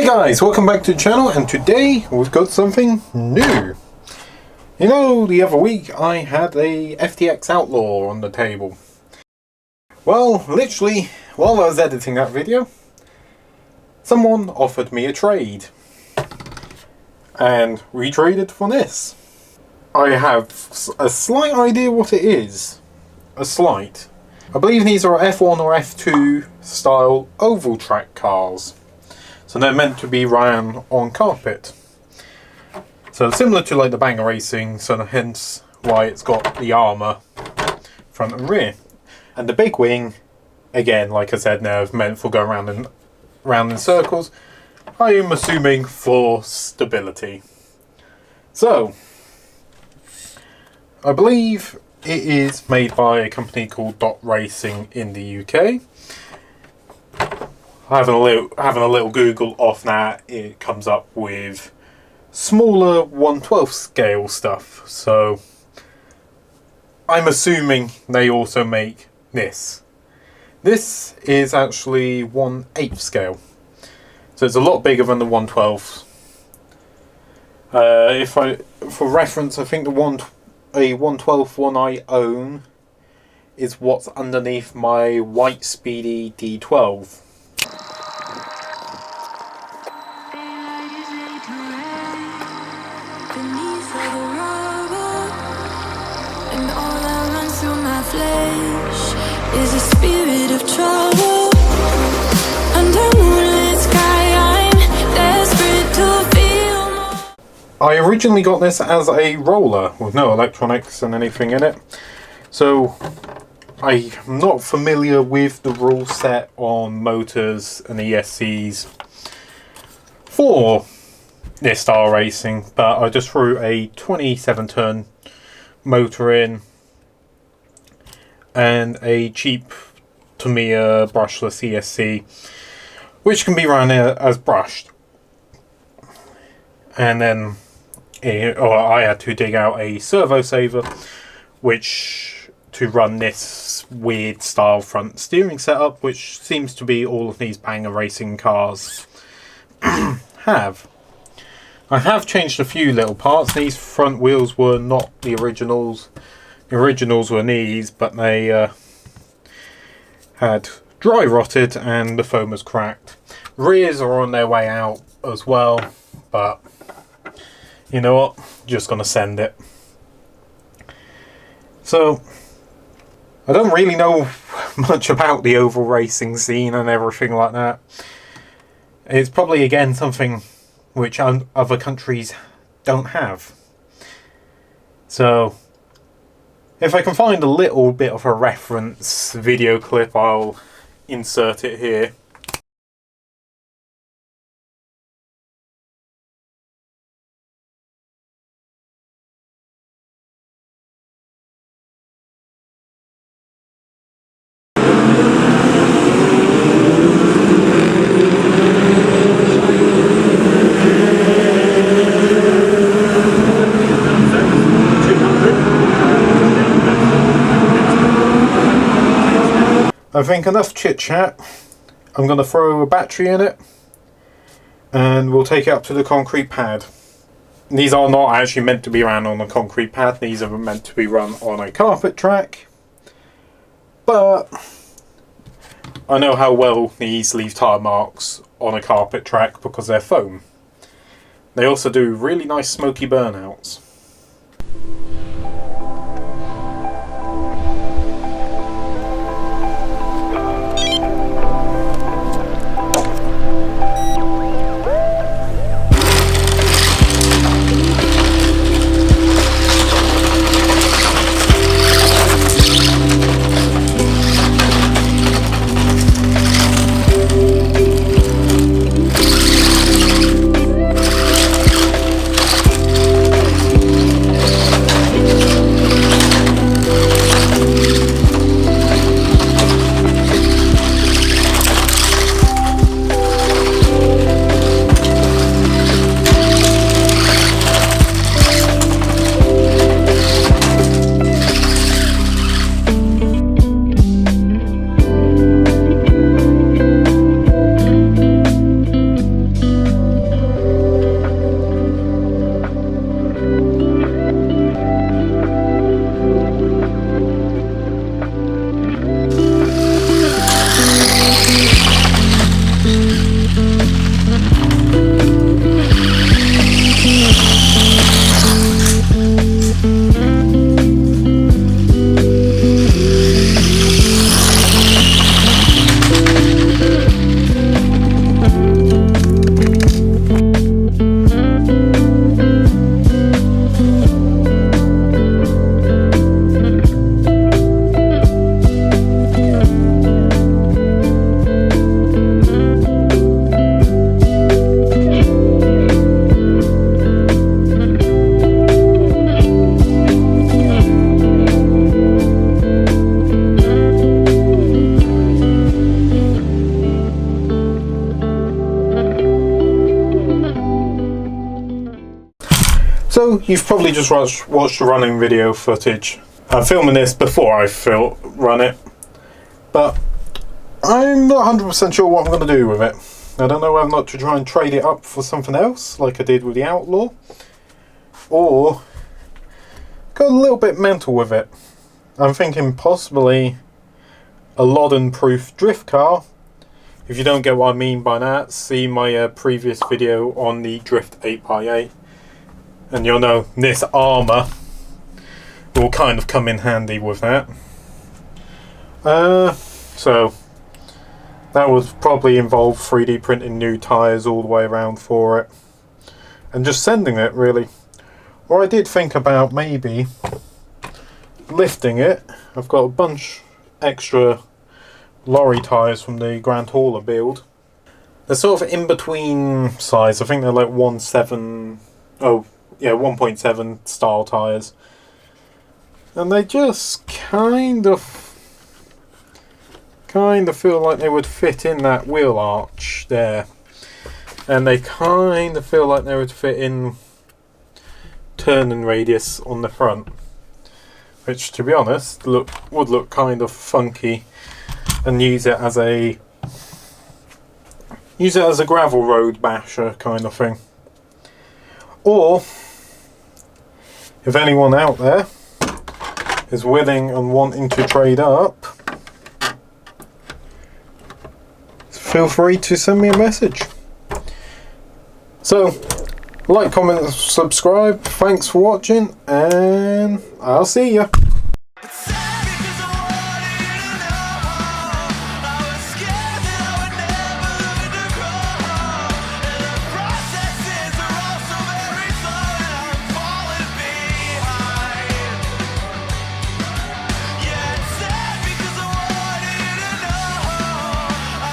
guys, welcome back to the channel, and today we've got something new. You know, the other week I had a FTX Outlaw on the table. Well, literally, while I was editing that video, someone offered me a trade. And we traded for this. I have a slight idea what it is. A slight. I believe these are F1 or F2 style oval track cars. So they're meant to be run on carpet. So similar to like the Banger Racing, so hence why it's got the armour front and rear. And the big wing, again, like I said, now is meant for going round in circles. I am assuming for stability. So, I believe it is made by a company called Dot Racing in the UK. Having a little Google off that, it comes up with smaller 1/12 scale stuff. So I'm assuming they also make this. This is actually 1/8 scale, so it's a lot bigger than the 1/12. For reference, I think a 1/12 one I own is what's underneath my white speedy D12. Is a spirit of trouble. Under moonlit sky, I'm desperate to feel more. I originally got this as a roller with no electronics and anything in it, so I'm not familiar with the rule set on motors and ESCs for this style racing, but I just threw a 27-ton motor in and a cheap Tamiya brushless ESC, which can be run as brushed. And then I had to dig out a servo saver, which to run this weird style front steering setup, which seems to be all of these Banger Racing cars have. I have changed a few little parts. These front wheels were not the originals. The originals were these, but they had dry rotted and the foam was cracked. Rears are on their way out as well, but you know what? Just gonna send it. So I don't really know much about the oval racing scene and everything like that. It's probably again something which other countries don't have. So if I can find a little bit of a reference video clip, I'll insert it here. I think enough chit chat. I'm going to throw a battery in it and we'll take it up to the concrete pad. These are not actually meant to be run on a concrete pad, these are meant to be run on a carpet track. But I know how well these leave tire marks on a carpet track because they're foam. They also do really nice smoky burnouts. So you've probably just watched the running video footage. I'm filming this before I run it, but I'm not 100% sure what I'm going to do with it. I don't know whether or not to try and trade it up for something else, like I did with the Outlaw, or go a little bit mental with it. I'm thinking possibly a Loddon-proof drift car. If you don't get what I mean by that, see my previous video on the Drift 8x8, and you'll know this armour will kind of come in handy with that. So that would probably involve 3D printing new tyres all the way around for it, and just sending it, really. Or I did think about maybe lifting it. I've got a bunch extra lorry tyres from the Grand Hauler build. They're sort of in between size. I think they're like 1.7 style tyres, and they just kind of feel like they would fit in that wheel arch there, and they kind of feel like they would fit in turning radius on the front, which, to be honest, would look kind of funky, and use it as a gravel road basher kind of thing. Or if anyone out there is willing and wanting to trade up, feel free to send me a message. So, like, comment, subscribe. Thanks for watching, and I'll see ya.